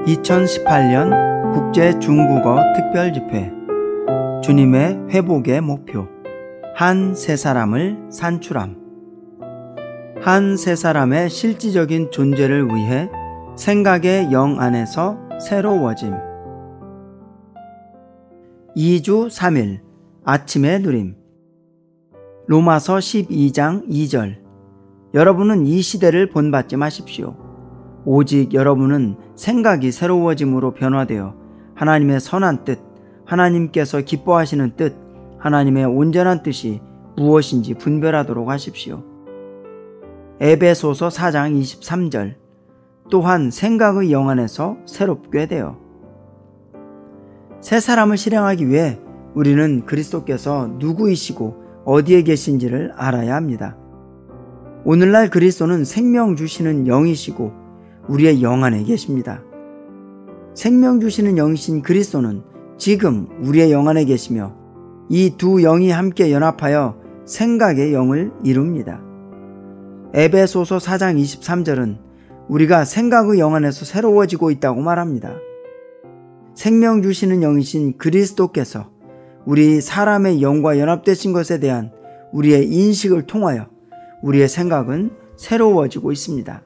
2018년 국제중국어 특별집회 주님의 회복의 목표 한 세 사람을 산출함. 한 세 사람의 실질적인 존재를 위해 생각의 영 안에서 새로워짐. 2주 3일 아침의 누림. 로마서 12장 2절. 여러분은 이 시대를 본받지 마십시오. 오직 여러분은 생각이 새로워짐으로 변화되어 하나님의 선한 뜻, 하나님께서 기뻐하시는 뜻, 하나님의 온전한 뜻이 무엇인지 분별하도록 하십시오. 에베소서 4장 23절. 또한 생각의 영 안에서 새롭게 되어. 새 사람을 실행하기 위해 우리는 그리스도께서 누구이시고 어디에 계신지를 알아야 합니다. 오늘날 그리스도는 생명 주시는 영이시고 우리의 영 안에 계십니다. 생명 주시는 영이신 그리스도는 지금 우리의 영 안에 계시며 이 두 영이 함께 연합하여 생각의 영을 이룹니다. 에베소서 4장 23절은 우리가 생각의 영 안에서 새로워지고 있다고 말합니다. 생명 주시는 영이신 그리스도께서 우리 사람의 영과 연합되신 것에 대한 우리의 인식을 통하여 우리의 생각은 새로워지고 있습니다.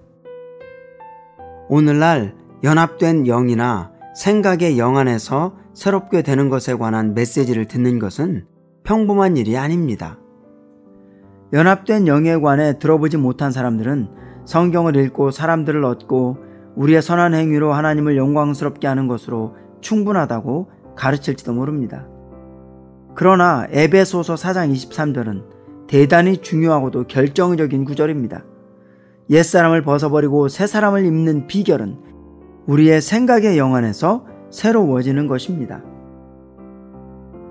오늘날 연합된 영이나 생각의 영 안에서 새롭게 되는 것에 관한 메시지를 듣는 것은 평범한 일이 아닙니다. 연합된 영에 관해 들어보지 못한 사람들은 성경을 읽고 사람들을 얻고 우리의 선한 행위로 하나님을 영광스럽게 하는 것으로 충분하다고 가르칠지도 모릅니다. 그러나 에베소서 4장 23절은 대단히 중요하고도 결정적인 구절입니다. 옛사람을 벗어버리고 새사람을 입는 비결은 우리의 생각의 영 안에서 새로워지는 것입니다.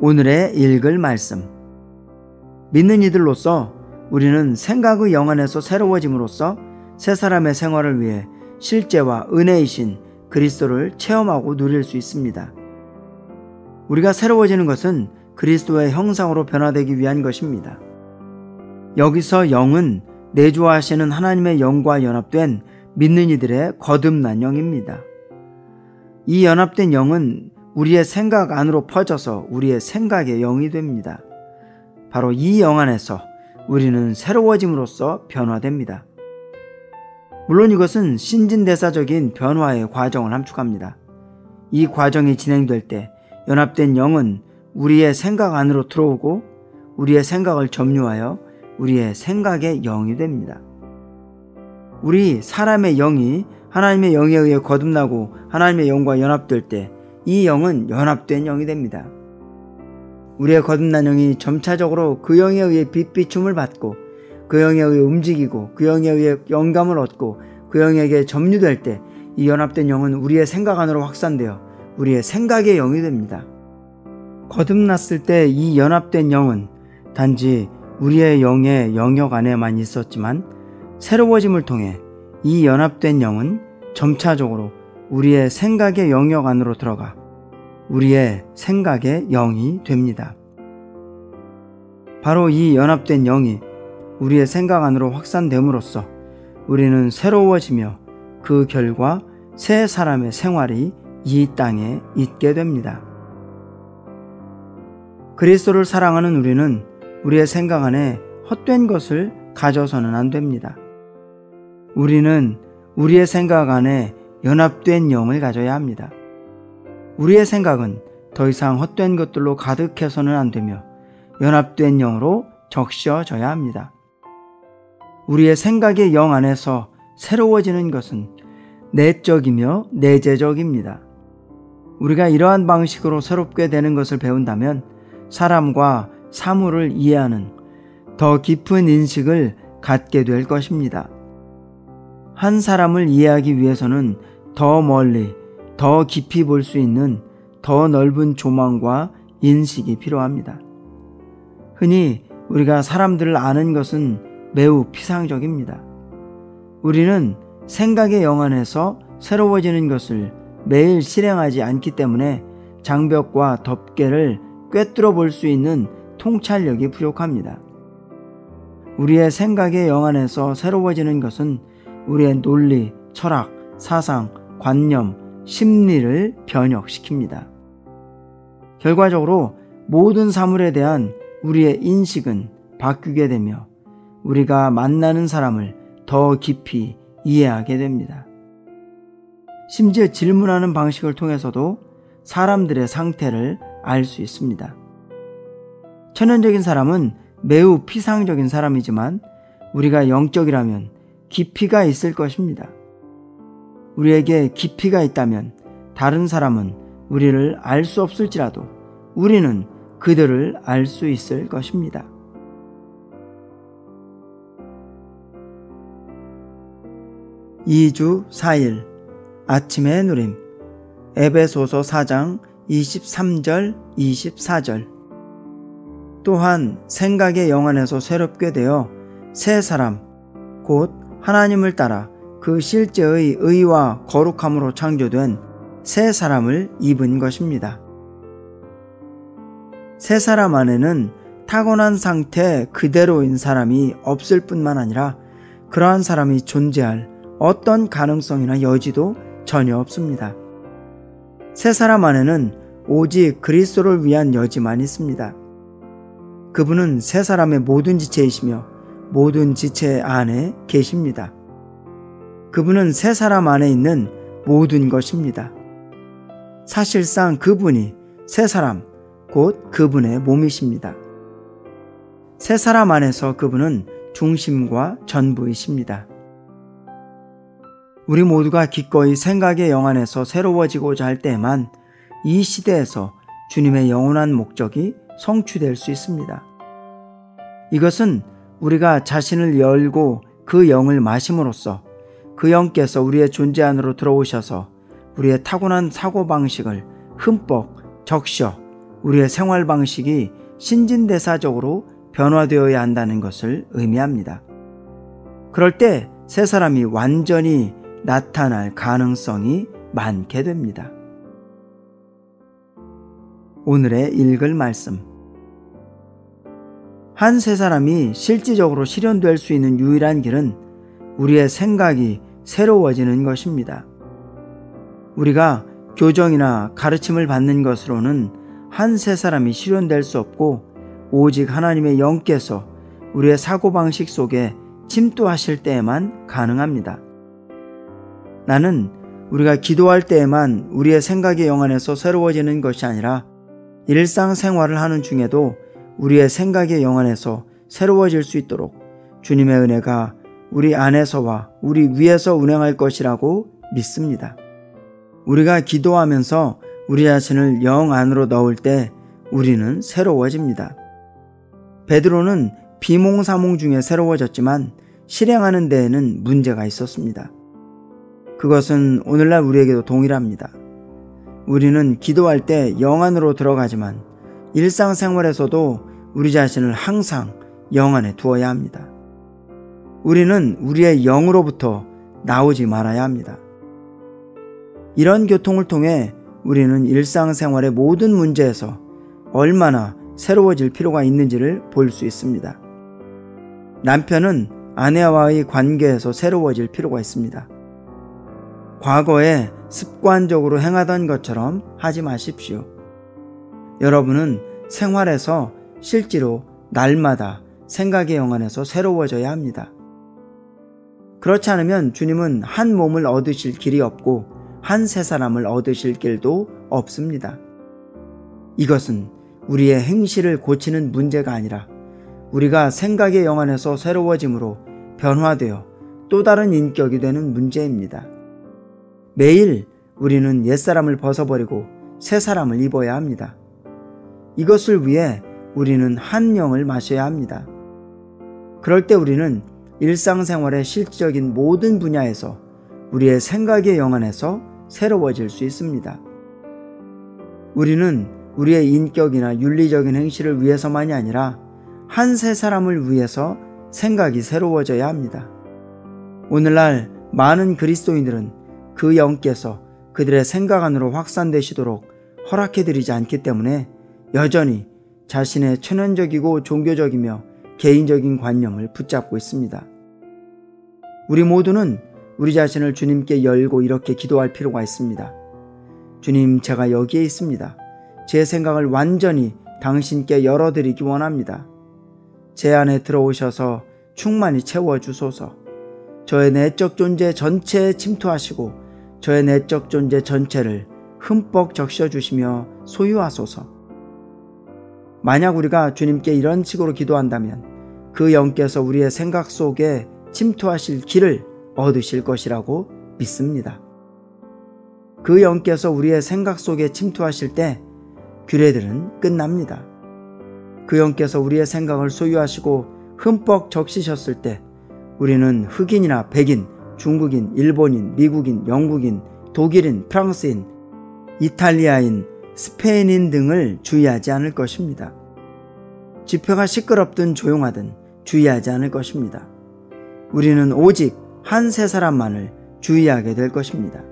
오늘의 읽을 말씀. 믿는 이들로서 우리는 생각의 영 안에서 새로워짐으로써 새사람의 생활을 위해 실제와 은혜이신 그리스도를 체험하고 누릴 수 있습니다. 우리가 새로워지는 것은 그리스도의 형상으로 변화되기 위한 것입니다. 여기서 영은 내주하시는 하나님의 영과 연합된 믿는 이들의 거듭난 영입니다. 이 연합된 영은 우리의 생각 안으로 퍼져서 우리의 생각의 영이 됩니다. 바로 이 영 안에서 우리는 새로워짐으로써 변화됩니다. 물론 이것은 신진대사적인 변화의 과정을 함축합니다. 이 과정이 진행될 때 연합된 영은 우리의 생각 안으로 들어오고 우리의 생각을 점유하여 우리의 생각의 영이 됩니다. 우리 사람의 영이 하나님의 영에 의해 거듭나고 하나님의 영과 연합될 때 이 영은 연합된 영이 됩니다. 우리의 거듭난 영이 점차적으로 그 영에 의해 빛비춤을 받고 그 영에 의해 움직이고 그 영에 의해 영감을 얻고 그 영에게 점유될 때 이 연합된 영은 우리의 생각 안으로 확산되어 우리의 생각의 영이 됩니다. 거듭났을 때 이 연합된 영은 단지 우리의 영의 영역 안에만 있었지만 새로워짐을 통해 이 연합된 영은 점차적으로 우리의 생각의 영역 안으로 들어가 우리의 생각의 영이 됩니다. 바로 이 연합된 영이 우리의 생각 안으로 확산됨으로써 우리는 새로워지며 그 결과 새 사람의 생활이 이 땅에 있게 됩니다. 그리스도를 사랑하는 우리는 우리의 생각 안에 헛된 것을 가져서는 안 됩니다. 우리는 우리의 생각 안에 연합된 영을 가져야 합니다. 우리의 생각은 더 이상 헛된 것들로 가득해서는 안 되며 연합된 영으로 적셔져야 합니다. 우리의 생각의 영 안에서 새로워지는 것은 내적이며 내재적입니다. 우리가 이러한 방식으로 새롭게 되는 것을 배운다면 사람과 사물을 이해하는 더 깊은 인식을 갖게 될 것입니다. 한 사람을 이해하기 위해서는 더 멀리, 더 깊이 볼 수 있는 더 넓은 조망과 인식이 필요합니다. 흔히 우리가 사람들을 아는 것은 매우 피상적입니다. 우리는 생각의 영 안에서 새로워지는 것을 매일 실행하지 않기 때문에 장벽과 덮개를 꿰뚫어 볼 수 있는 통찰력이 부족합니다. 우리의 생각의 영 안에서 새로워지는 것은 우리의 논리, 철학, 사상, 관념, 심리를 변혁시킵니다. 결과적으로 모든 사물에 대한 우리의 인식은 바뀌게 되며 우리가 만나는 사람을 더 깊이 이해하게 됩니다. 심지어 질문하는 방식을 통해서도 사람들의 상태를 알 수 있습니다. 천연적인 사람은 매우 피상적인 사람이지만 우리가 영적이라면 깊이가 있을 것입니다. 우리에게 깊이가 있다면 다른 사람은 우리를 알 수 없을지라도 우리는 그들을 알 수 있을 것입니다. (2주 4일) 아침의 누림. 에베소서 4장 23절 24절. 또한 생각의 영안에서 새롭게 되어 새 사람 곧 하나님을 따라 그 실제의 의와 거룩함으로 창조된 새 사람을 입은 것입니다. 새 사람 안에는 타고난 상태 그대로인 사람이 없을 뿐만 아니라 그러한 사람이 존재할 어떤 가능성이나 여지도 전혀 없습니다. 새 사람 안에는 오직 그리스도를 위한 여지만 있습니다. 그분은 새 사람의 모든 지체이시며 모든 지체 안에 계십니다. 그분은 새 사람 안에 있는 모든 것입니다. 사실상 그분이 새 사람, 곧 그분의 몸이십니다. 새 사람 안에서 그분은 중심과 전부이십니다. 우리 모두가 기꺼이 생각의 영안에서 새로워지고자 할 때에만 이 시대에서 주님의 영원한 목적이 성취될 수 있습니다. 이것은 우리가 자신을 열고 그 영을 마심으로써 그 영께서 우리의 존재 안으로 들어오셔서 우리의 타고난 사고방식을 흠뻑 적셔 우리의 생활 방식이 신진대사적으로 변화되어야 한다는 것을 의미합니다. 그럴 때 새 사람이 완전히 나타날 가능성이 많게 됩니다. 오늘의 읽을 말씀. 한 새 사람이 실질적으로 실현될 수 있는 유일한 길은 우리의 생각이 새로워지는 것입니다. 우리가 교정이나 가르침을 받는 것으로는 한 새 사람이 실현될 수 없고 오직 하나님의 영께서 우리의 사고방식 속에 침투하실 때에만 가능합니다. 나는 우리가 기도할 때에만 우리의 생각의 영안에서 새로워지는 것이 아니라 일상생활을 하는 중에도 우리의 생각의 영안에서 새로워질 수 있도록 주님의 은혜가 우리 안에서와 우리 위에서 운행할 것이라고 믿습니다. 우리가 기도하면서 우리 자신을 영 안으로 넣을 때 우리는 새로워집니다. 베드로는 비몽사몽 중에 새로워졌지만 실행하는 데에는 문제가 있었습니다. 그것은 오늘날 우리에게도 동일합니다. 우리는 기도할 때 영 안으로 들어가지만 일상생활에서도 우리 자신을 항상 영 안에 두어야 합니다. 우리는 우리의 영으로부터 나오지 말아야 합니다. 이런 교통을 통해 우리는 일상생활의 모든 문제에서 얼마나 새로워질 필요가 있는지를 볼 수 있습니다. 남편은 아내와의 관계에서 새로워질 필요가 있습니다. 과거에 습관적으로 행하던 것처럼 하지 마십시오. 여러분은 생활에서 실제로 날마다 생각의 영안에서 새로워져야 합니다. 그렇지 않으면 주님은 한 몸을 얻으실 길이 없고 한 새 사람을 얻으실 길도 없습니다. 이것은 우리의 행실을 고치는 문제가 아니라 우리가 생각의 영안에서 새로워짐으로 변화되어 또 다른 인격이 되는 문제입니다. 매일 우리는 옛사람을 벗어버리고 새 사람을 입어야 합니다. 이것을 위해 우리는 한 영을 마셔야 합니다. 그럴 때 우리는 일상생활의 실질적인 모든 분야에서 우리의 생각의 영안에서 새로워질 수 있습니다. 우리는 우리의 인격이나 윤리적인 행실을 위해서만이 아니라 한 새 사람을 위해서 생각이 새로워져야 합니다. 오늘날 많은 그리스도인들은 그 영께서 그들의 생각 안으로 확산되시도록 허락해드리지 않기 때문에 여전히 자신의 천연적이고 종교적이며 개인적인 관념을 붙잡고 있습니다. 우리 모두는 우리 자신을 주님께 열고 이렇게 기도할 필요가 있습니다. 주님, 제가 여기에 있습니다. 제 생각을 완전히 당신께 열어드리기 원합니다. 제 안에 들어오셔서 충만히 채워주소서. 저의 내적 존재 전체에 침투하시고 저의 내적 존재 전체를 흠뻑 적셔주시며 소유하소서. 만약 우리가 주님께 이런 식으로 기도한다면 그 영께서 우리의 생각 속에 침투하실 길을 얻으실 것이라고 믿습니다. 그 영께서 우리의 생각 속에 침투하실 때 규례들은 끝납니다. 그 영께서 우리의 생각을 소유하시고 흠뻑 적시셨을 때 우리는 흑인이나 백인, 중국인, 일본인, 미국인, 영국인, 독일인, 프랑스인, 이탈리아인, 스페인인 등을 주의하지 않을 것입니다. 지표가 시끄럽든 조용하든 주의하지 않을 것입니다. 우리는 오직 한 세 사람만을 주의하게 될 것입니다.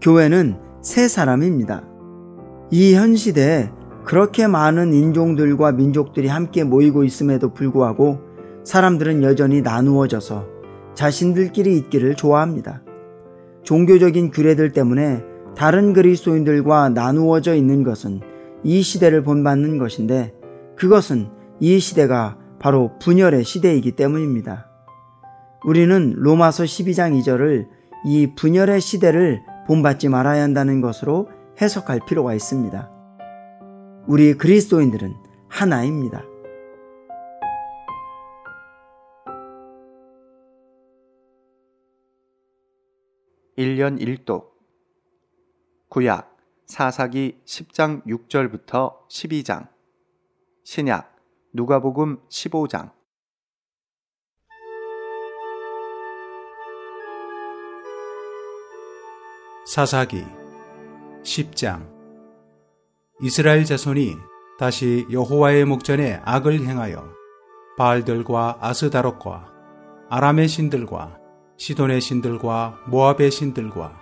교회는 세 사람입니다. 이 현 시대에 그렇게 많은 인종들과 민족들이 함께 모이고 있음에도 불구하고 사람들은 여전히 나누어져서 자신들끼리 있기를 좋아합니다. 종교적인 규례들 때문에 다른 그리스도인들과 나누어져 있는 것은 이 시대를 본받는 것인데 그것은 이 시대가 바로 분열의 시대이기 때문입니다. 우리는 로마서 12장 2절을 이 분열의 시대를 본받지 말아야 한다는 것으로 해석할 필요가 있습니다. 우리 그리스도인들은 하나입니다. (1년 1독) 구약 사사기 10장 6절부터 12장, 신약 누가복음 15장. 사사기 10장. 이스라엘 자손이 다시 여호와의 목전에 악을 행하여 바알들과 아스다롯과 아람의 신들과 시돈의 신들과 모압의 신들과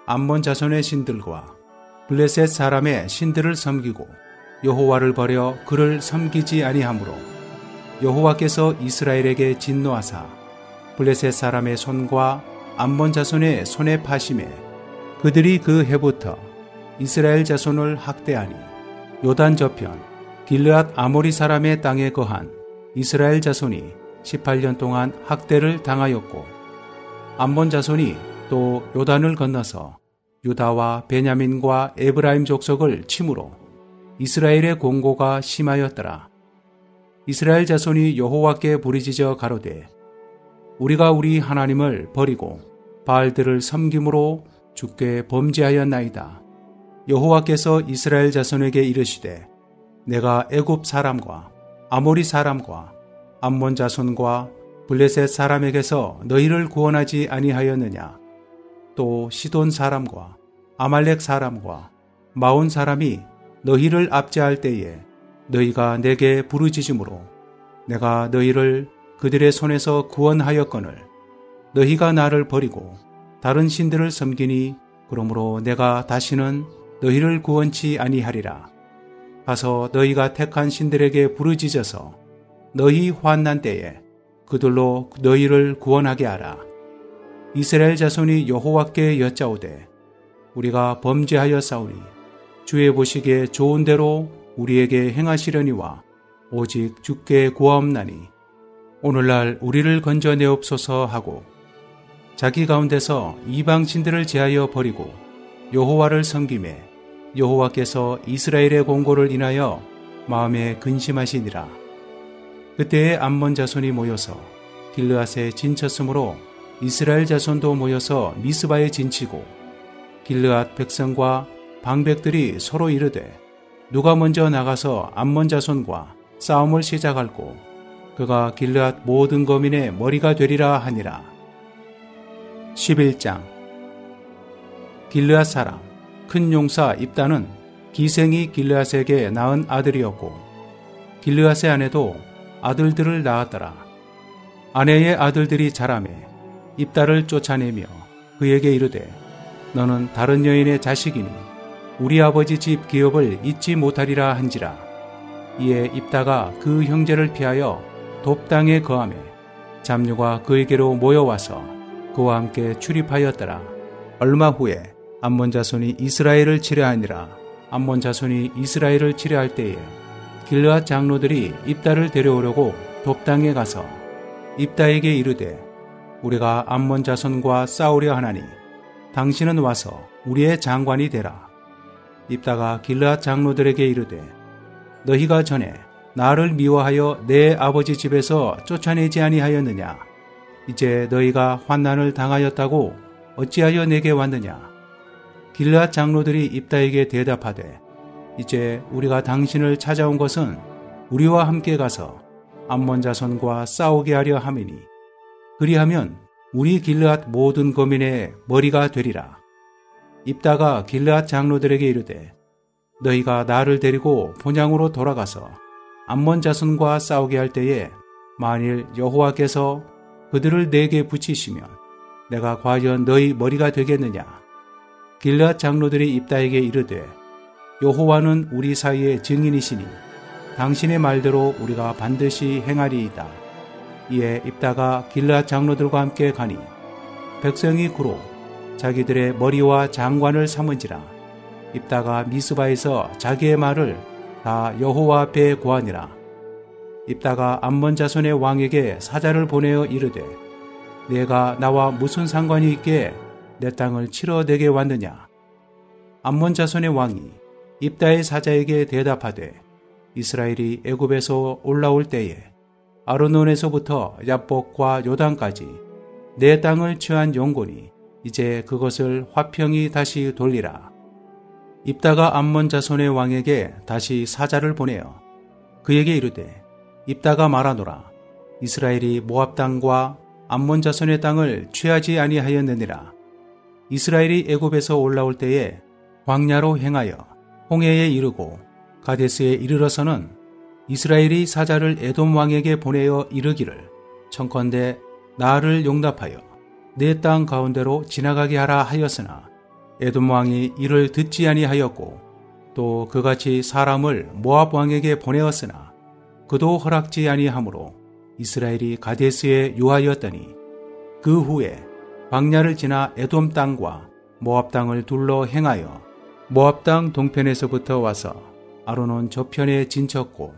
암몬 자손의 신들과 블레셋 사람의 신들을 섬기고 여호와를 버려 그를 섬기지 아니하므로 여호와께서 이스라엘에게 진노하사 블레셋 사람의 손과 암몬 자손의 손에 파심해 그들이 그 해부터 이스라엘 자손을 학대하니 요단 저편 길르앗 아모리 사람의 땅에 거한 이스라엘 자손이 18년 동안 학대를 당하였고 암몬 자손이 또 요단을 건너서 유다와 베냐민과 에브라임 족속을 침으로 이스라엘의 공고가 심하였더라. 이스라엘 자손이 여호와께 부르짖어 가로되 우리가 우리 하나님을 버리고 바알들을 섬김으로 주께 범죄하였나이다. 여호와께서 이스라엘 자손에게 이르시되 내가 애굽 사람과 아모리 사람과 암몬 자손과 블레셋 사람에게서 너희를 구원하지 아니하였느냐. 또 시돈 사람과 아말렉 사람과 마온 사람이 너희를 압제할 때에 너희가 내게 부르짖음으로 내가 너희를 그들의 손에서 구원하였거늘 너희가 나를 버리고 다른 신들을 섬기니 그러므로 내가 다시는 너희를 구원치 아니하리라. 가서 너희가 택한 신들에게 부르짖어서 너희 환난 때에 그들로 너희를 구원하게 하라. 이스라엘 자손이 여호와께 여짜오되 우리가 범죄하였사오니 주의 보시기에 좋은 대로 우리에게 행하시려니와 오직 주께 구하옵나니 오늘날 우리를 건져내옵소서 하고 자기 가운데서 이방 신들을 제하여 버리고 여호와를 섬기매 여호와께서 이스라엘의 공고를 인하여 마음에 근심하시니라. 그때에 암몬 자손이 모여서 길르앗에 진쳤으므로 이스라엘 자손도 모여서 미스바에 진치고 길르앗 백성과 방백들이 서로 이르되 누가 먼저 나가서 암몬 자손과 싸움을 시작할고 그가 길르앗 모든 거민의 머리가 되리라 하니라. 11장. 길르앗 사람 큰 용사 입다는 기생이 길르앗에게 낳은 아들이었고 길르앗의 아내도 아들들을 낳았더라. 아내의 아들들이 자라매 입다를 쫓아내며 그에게 이르되 너는 다른 여인의 자식이니 우리 아버지 집 기업을 잊지 못하리라 한지라. 이에 입다가 그 형제를 피하여 돕당에 거하매 잡류가 그에게로 모여와서 그와 함께 출입하였더라. 얼마 후에 암몬 자손이 이스라엘을 치려하니라. 암몬 자손이 이스라엘을 치려할 때에 길르앗 장로들이 입다를 데려오려고 돕당에 가서 입다에게 이르되 우리가 암몬 자손과 싸우려 하나니 당신은 와서 우리의 장관이 되라. 입다가 길르앗 장로들에게 이르되 너희가 전에 나를 미워하여 내 아버지 집에서 쫓아내지 아니하였느냐? 이제 너희가 환난을 당하였다고 어찌하여 내게 왔느냐? 길르앗 장로들이 입다에게 대답하되 이제 우리가 당신을 찾아온 것은 우리와 함께 가서 암몬 자손과 싸우게 하려 함이니 그리하면 우리 길르앗 모든 거민의 머리가 되리라. 입다가 길르앗 장로들에게 이르되 너희가 나를 데리고 본향으로 돌아가서 암몬 자손과 싸우게 할 때에 만일 여호와께서 그들을 내게 붙이시면 내가 과연 너희 머리가 되겠느냐? 길르앗 장로들이 입다에게 이르되 여호와는 우리 사이의 증인이시니 당신의 말대로 우리가 반드시 행하리이다. 이에 입다가 길르앗 장로들과 함께 가니 백성이 구로 자기들의 머리와 장관을 삼은지라. 입다가 미스바에서 자기의 말을 다 여호와 앞에 고하니라. 입다가 암몬 자손의 왕에게 사자를 보내어 이르되 내가 나와 무슨 상관이 있기에 내 땅을 치러 내게 왔느냐? 암몬 자손의 왕이 입다의 사자에게 대답하되 이스라엘이 애굽에서 올라올 때에 아르논에서부터 야복과 요단까지 내 땅을 취한 용곤이 이제 그것을 화평히 다시 돌리라. 입다가 암몬 자손의 왕에게 다시 사자를 보내어 그에게 이르되 입다가 말하노라. 이스라엘이 모압 땅과 암몬 자손의 땅을 취하지 아니하였느니라. 이스라엘이 애굽에서 올라올 때에 광야로 행하여 홍해에 이르고 가데스에 이르러서는 이스라엘이 사자를 에돔 왕에게 보내어 이르기를 청컨대 나를 용납하여 내 땅 가운데로 지나가게 하라 하였으나 에돔 왕이 이를 듣지 아니하였고 또 그같이 사람을 모압 왕에게 보내었으나 그도 허락지 아니하므로 이스라엘이 가데스에 유하였더니 그 후에 광야를 지나 에돔 땅과 모압 땅을 둘러 행하여 모압 땅 동편에서부터 와서 아르논 저편에 진쳤고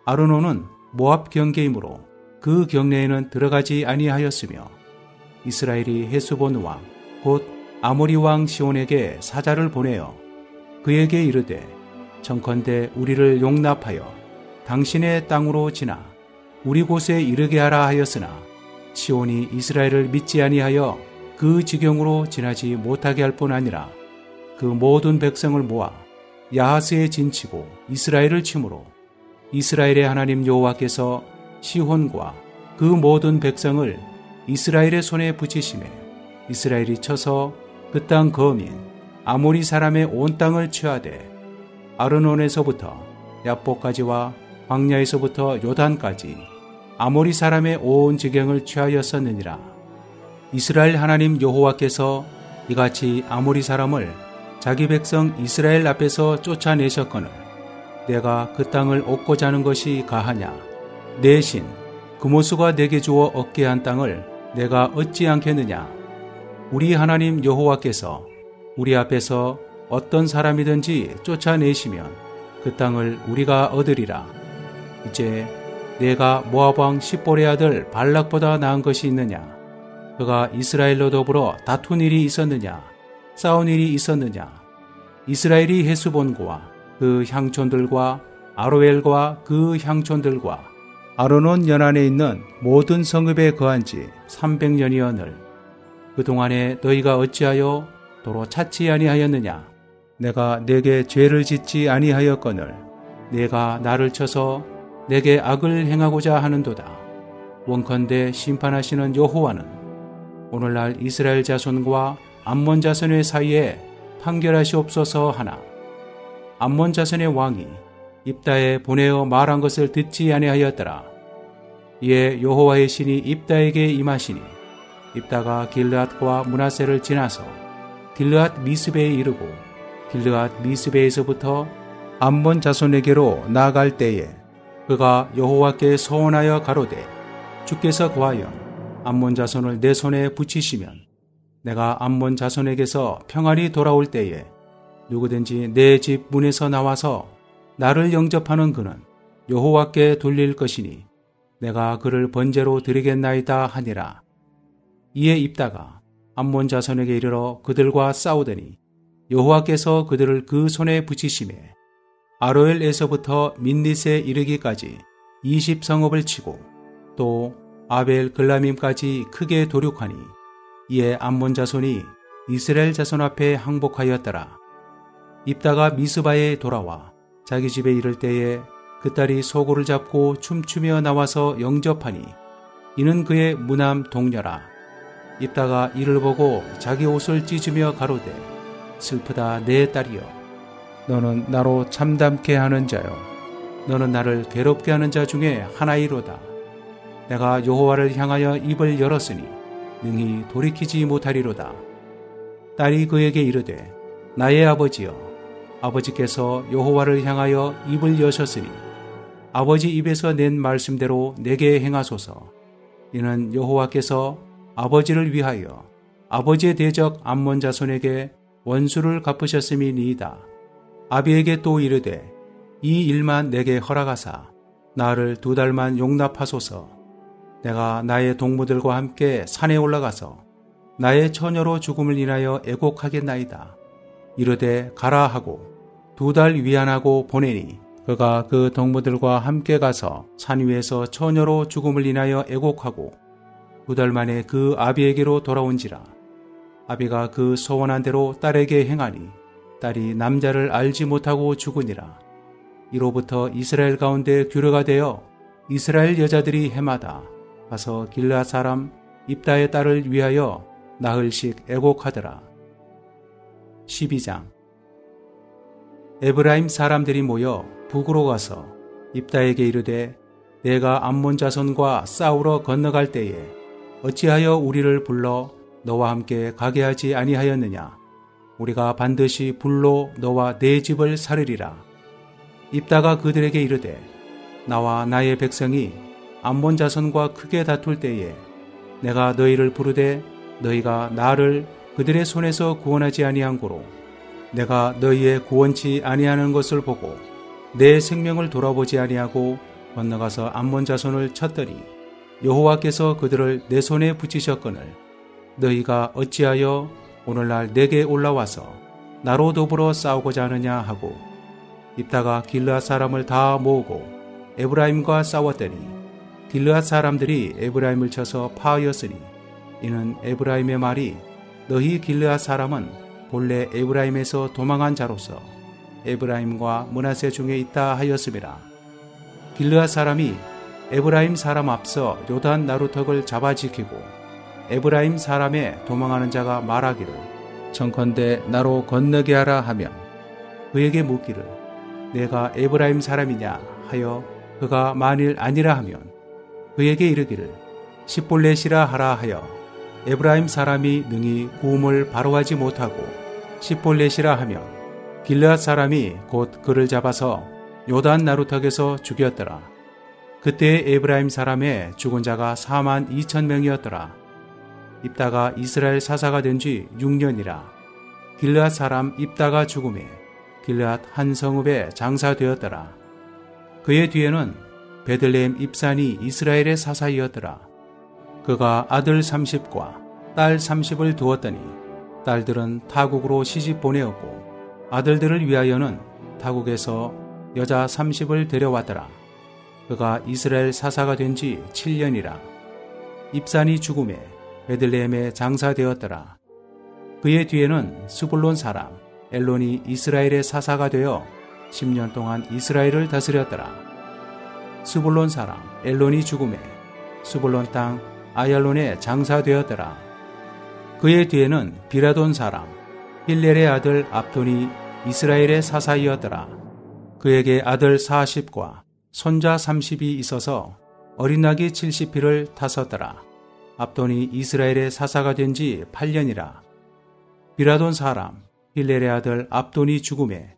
아르논은 모압 경계이므로 그 경내에는 들어가지 아니하였으며 이스라엘이 헤스본 왕 곧 아모리 왕 시온에게 사자를 보내어 그에게 이르되 청컨대 우리를 용납하여 당신의 땅으로 지나 우리 곳에 이르게 하라 하였으나 시온이 이스라엘을 믿지 아니하여 그 지경으로 지나지 못하게 할 뿐 아니라 그 모든 백성을 모아 야하스에 진치고 이스라엘을 치므로 이스라엘의 하나님 여호와께서 시혼과 그 모든 백성을 이스라엘의 손에 붙이시매 이스라엘이 쳐서 그 땅 거민 아모리 사람의 온 땅을 취하되 아르논에서부터 야복까지와 광야에서부터 요단까지 아모리 사람의 온 지경을 취하였었느니라. 이스라엘 하나님 여호와께서 이같이 아모리 사람을 자기 백성 이스라엘 앞에서 쫓아내셨거늘 내가 그 땅을 얻고자 하는 것이 가하냐? 내 신 그모스가 내게 주어 얻게 한 땅을 내가 얻지 않겠느냐? 우리 하나님 여호와께서 우리 앞에서 어떤 사람이든지 쫓아내시면 그 땅을 우리가 얻으리라. 이제 내가 모압 왕 십볼의 아들 발락보다 나은 것이 있느냐? 그가 이스라엘로 더불어 다툰 일이 있었느냐? 싸운 일이 있었느냐? 이스라엘이 헤스본과 그 향촌들과 아로엘과 그 향촌들과 아르논 연안에 있는 모든 성읍에 거한 지 300년이었늘 그동안에 너희가 어찌하여 도로 찾지 아니하였느냐? 내가 내게 죄를 짓지 아니하였거늘 내가 나를 쳐서 내게 악을 행하고자 하는도다. 원컨대 심판하시는 여호와는 오늘날 이스라엘 자손과 암몬 자손의 사이에 판결하시옵소서 하나 암몬 자손의 왕이 입다에 보내어 말한 것을 듣지 아니하였더라. 이에 여호와의 신이 입다에게 임하시니 입다가 길르앗과 므낫세를 지나서 길르앗 미스베에 이르고 길르앗 미스베에서부터 암몬 자손에게로 나아갈 때에 그가 여호와께 서원하여 가로되 주께서 고하여 암몬 자손을 내 손에 붙이시면 내가 암몬 자손에게서 평안히 돌아올 때에 누구든지 내 집 문에서 나와서 나를 영접하는 그는 여호와께 돌릴 것이니 내가 그를 번제로 드리겠나이다 하니라. 이에 입다가 암몬 자손에게 이르러 그들과 싸우더니 여호와께서 그들을 그 손에 붙이심에 아로엘에서부터 민릿에 이르기까지 20성읍을 치고 또 아벨 글라밈까지 크게 도륙하니 이에 암몬 자손이 이스라엘 자손 앞에 항복하였더라. 입다가 미스바에 돌아와 자기 집에 이를 때에 그 딸이 소고를 잡고 춤추며 나와서 영접하니 이는 그의 무남 동료라. 입다가 이를 보고 자기 옷을 찢으며 가로되 슬프다 내 딸이여, 너는 나로 참담케 하는 자요, 너는 나를 괴롭게 하는 자 중에 하나이로다. 내가 여호와를 향하여 입을 열었으니 능히 돌이키지 못하리로다. 딸이 그에게 이르되 나의 아버지여, 아버지께서 여호와를 향하여 입을 여셨으니 아버지 입에서 낸 말씀대로 내게 행하소서. 이는 여호와께서 아버지를 위하여 아버지의 대적 암몬 자손에게 원수를 갚으셨음이니이다. 아비에게 또 이르되 이 일만 내게 허락하사 나를 2달만 용납하소서. 내가 나의 동무들과 함께 산에 올라가서 나의 처녀로 죽음을 인하여 애곡하겠나이다. 이르되 가라 하고 2달 위안하고 보내니 그가 그 동무들과 함께 가서 산 위에서 처녀로 죽음을 인하여 애곡하고 2달 만에 그 아비에게로 돌아온지라. 아비가 그 소원한 대로 딸에게 행하니 딸이 남자를 알지 못하고 죽으니라. 이로부터 이스라엘 가운데 규례가 되어 이스라엘 여자들이 해마다 가서 길르앗 사람 입다의 딸을 위하여 나흘씩 애곡하더라. 12장. 에브라임 사람들이 모여 북으로 가서 입다에게 이르되 내가 암몬 자손과 싸우러 건너갈 때에 어찌하여 우리를 불러 너와 함께 가게 하지 아니하였느냐. 우리가 반드시 불로 너와 내 집을 살으리라. 입다가 그들에게 이르되 나와 나의 백성이 암몬 자손과 크게 다툴 때에 내가 너희를 부르되 너희가 나를 그들의 손에서 구원하지 아니한 고로 내가 너희의 구원치 아니하는 것을 보고 내 생명을 돌아보지 아니하고 건너가서 암몬 자손을 쳤더니 여호와께서 그들을 내 손에 붙이셨거늘 너희가 어찌하여 오늘날 내게 올라와서 나로 더불어 싸우고자 하느냐 하고 입다가 길르앗 사람을 다 모으고 에브라임과 싸웠더니 길르앗 사람들이 에브라임을 쳐서 파하였으니 이는 에브라임의 말이 너희 길르앗 사람은 본래 에브라임에서 도망한 자로서 에브라임과 므낫세 중에 있다 하였음이라. 길르앗 사람이 에브라임 사람 앞서 요단 나루턱을 잡아 지키고 에브라임 사람의 도망하는 자가 말하기를 청컨대 나로 건너게 하라 하면 그에게 묻기를 내가 에브라임 사람이냐 하여 그가 만일 아니라 하면 그에게 이르기를 십볼렛이라 하라 하여 에브라임 사람이 능히 구음을 바로 하지 못하고 십볼렛이라 하면 길르앗 사람이 곧 그를 잡아서 요단 나루턱에서 죽였더라. 그때 에브라임 사람의 죽은 자가 42,000명이었더라. 입다가 이스라엘 사사가 된 지 6년이라. 길르앗 사람 입다가 죽음에 길르앗 한 성읍에 장사되었더라. 그의 뒤에는 베들레헴 입산이 이스라엘의 사사이었더라. 그가 아들 30과 딸 30을 두었더니 딸들은 타국으로 시집 보내었고 아들들을 위하여는 타국에서 여자 30을 데려왔더라. 그가 이스라엘 사사가 된 지 7년이라. 입산이 죽음에 베들레헴에 장사되었더라. 그의 뒤에는 스불론 사람 엘론이 이스라엘의 사사가 되어 10년 동안 이스라엘을 다스렸더라. 스불론 사람 엘론이 죽음에 스불론 땅 아얄론에 장사되었더라. 그의 뒤에는 비라돈 사람 힐렐의 아들 압돈이 이스라엘의 사사이었더라. 그에게 아들 40과 손자 30이 있어서 어린 낙이 70피를 타섰더라. 압돈이 이스라엘의 사사가 된 지 8년이라. 비라돈 사람 힐렐의 아들 압돈이 죽음에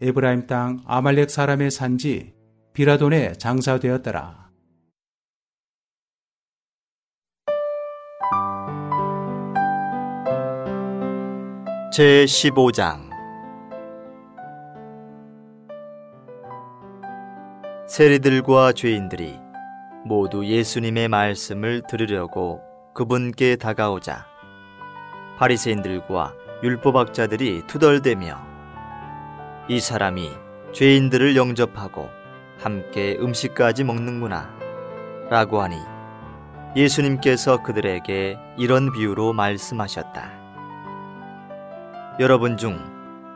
에브라임 땅 아말렉 사람의 산지 비라돈에 장사되었더라. 제15장 세리들과 죄인들이 모두 예수님의 말씀을 들으려고 그분께 다가오자 바리새인들과 율법학자들이 투덜대며 이 사람이 죄인들을 영접하고 함께 음식까지 먹는구나 라고 하니 예수님께서 그들에게 이런 비유로 말씀하셨다. 여러분 중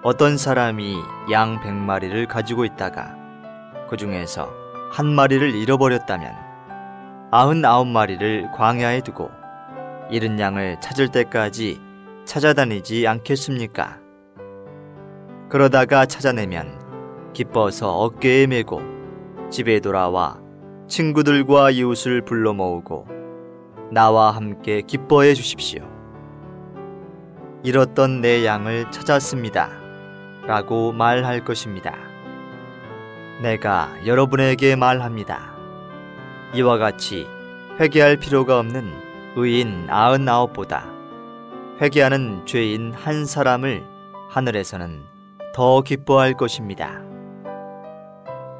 어떤 사람이 양 100마리를 가지고 있다가 그 중에서 한 마리를 잃어버렸다면 99마리를 광야에 두고 잃은 양을 찾을 때까지 찾아다니지 않겠습니까? 그러다가 찾아내면 기뻐서 어깨에 메고 집에 돌아와 친구들과 이웃을 불러 모으고 나와 함께 기뻐해 주십시오. 잃었던 내 양을 찾았습니다 라고 말할 것입니다. 내가 여러분에게 말합니다. 이와 같이 회개할 필요가 없는 의인 99보다 회개하는 죄인 한 사람을 하늘에서는 더 기뻐할 것입니다.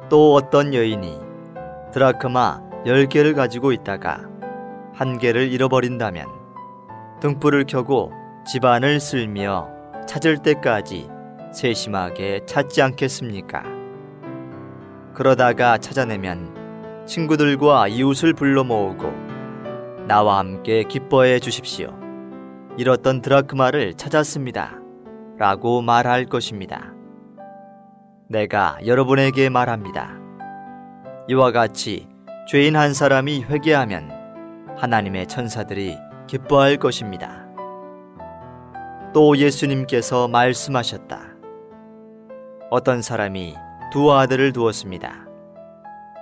또 어떤 여인이 드라크마 10개를 가지고 있다가 1개를 잃어버린다면 등불을 켜고 집안을 쓸며 찾을 때까지 세심하게 찾지 않겠습니까? 그러다가 찾아내면 친구들과 이웃을 불러 모으고 나와 함께 기뻐해 주십시오. 잃었던 드라크마를 찾았습니다 라고 말할 것입니다. 내가 여러분에게 말합니다. 이와 같이 죄인 한 사람이 회개하면 하나님의 천사들이 기뻐할 것입니다. 또 예수님께서 말씀하셨다. 어떤 사람이 2 아들을 두었습니다.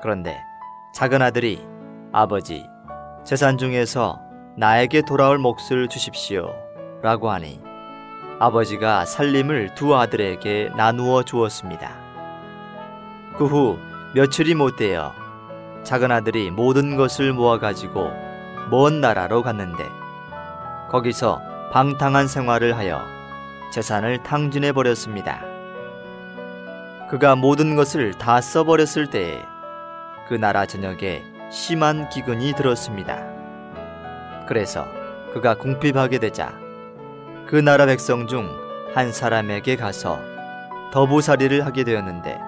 그런데 작은 아들이 아버지, 재산 중에서 나에게 돌아올 몫을 주십시오 라고 하니 아버지가 살림을 2 아들에게 나누어 주었습니다. 그 후 며칠이 못되어 작은 아들이 모든 것을 모아가지고 먼 나라로 갔는데 거기서 방탕한 생활을 하여 재산을 탕진해 버렸습니다. 그가 모든 것을 다 써버렸을 때에 그 나라 전역에 심한 기근이 들었습니다. 그래서 그가 궁핍하게 되자 그 나라 백성 중 한 사람에게 가서 더부살이를 하게 되었는데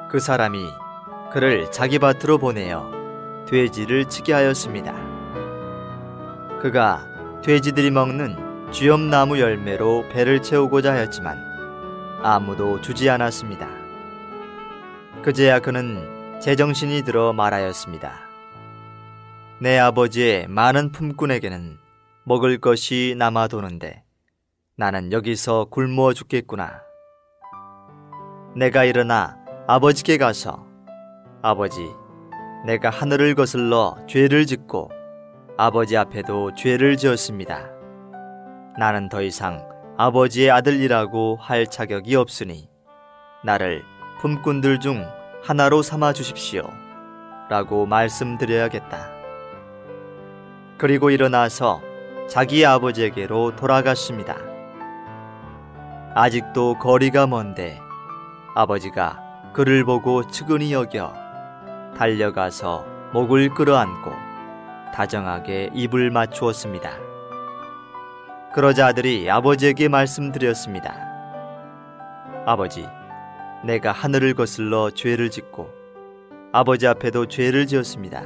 그 사람이 그를 자기 밭으로 보내어 돼지를 치게 하였습니다. 그가 돼지들이 먹는 쥐엄나무 열매로 배를 채우고자 하였지만 아무도 주지 않았습니다. 그제야 그는 제정신이 들어 말하였습니다. 내 아버지의 많은 품꾼에게는 먹을 것이 남아 도는데 나는 여기서 굶어 죽겠구나. 내가 일어나 아버지께 가서 아버지, 내가 하늘을 거슬러 죄를 짓고 아버지 앞에도 죄를 지었습니다. 나는 더 이상 아버지의 아들이라고 할 자격이 없으니 나를 품꾼들 중 하나로 삼아 주십시오 라고 말씀드려야겠다. 그리고 일어나서 자기 아버지에게로 돌아갔습니다. 아직도 거리가 먼데 아버지가 그를 보고 측은히 여겨 달려가서 목을 끌어안고 다정하게 입을 맞추었습니다. 그러자 아들이 아버지에게 말씀드렸습니다. 아버지, 내가 하늘을 거슬러 죄를 짓고 아버지 앞에도 죄를 지었습니다.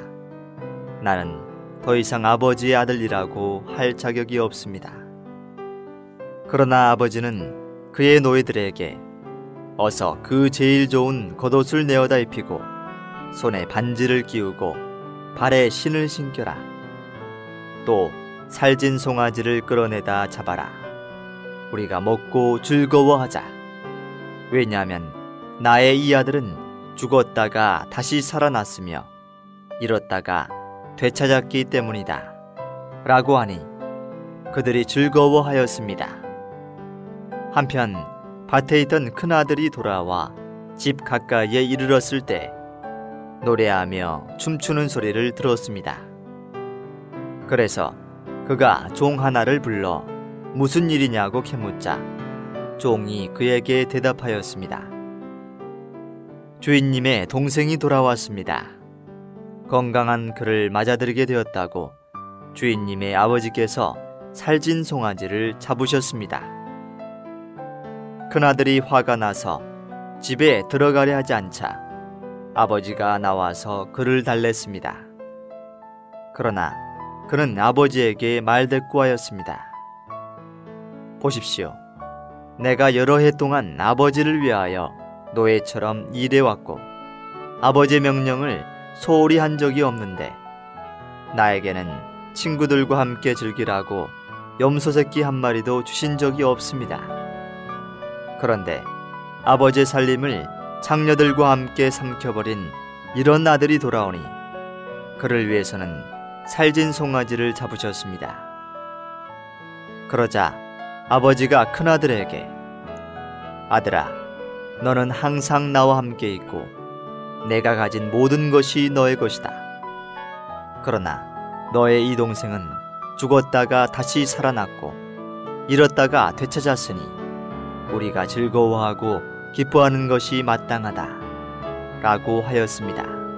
나는 더 이상 아버지의 아들이라고 할 자격이 없습니다. 그러나 아버지는 그의 노예들에게 어서 그 제일 좋은 겉옷을 내어다 입히고 손에 반지를 끼우고 발에 신을 신겨라. 또 살진 송아지를 끌어내다 잡아라. 우리가 먹고 즐거워하자. 왜냐하면 나의 이 아들은 죽었다가 다시 살아났으며 잃었다가 되찾았기 때문이다 라고 하니 그들이 즐거워하였습니다. 한편 밭에 있던 큰아들이 돌아와 집 가까이에 이르렀을 때 노래하며 춤추는 소리를 들었습니다. 그래서 그가 종 하나를 불러 무슨 일이냐고 캐묻자 종이 그에게 대답하였습니다. 주인님의 동생이 돌아왔습니다. 건강한 그를 맞아들이게 되었다고 주인님의 아버지께서 살진 송아지를 잡으셨습니다. 큰아들이 화가 나서 집에 들어가려 하지 않자 아버지가 나와서 그를 달랬습니다. 그러나 그는 아버지에게 말대꾸하였습니다. 보십시오. 내가 여러 해 동안 아버지를 위하여 노예처럼 일해왔고 아버지의 명령을 소홀히 한 적이 없는데 나에게는 친구들과 함께 즐기라고 염소 새끼 한 마리도 주신 적이 없습니다. 그런데 아버지의 살림을 장녀들과 함께 삼켜버린 이런 아들이 돌아오니 그를 위해서는 살진 송아지를 잡으셨습니다. 그러자 아버지가 큰아들에게 아들아, 너는 항상 나와 함께 있고 내가 가진 모든 것이 너의 것이다. 그러나 너의 이 동생은 죽었다가 다시 살아났고 잃었다가 되찾았으니 우리가 즐거워하고 기뻐하는 것이 마땅하다 라고 하였습니다.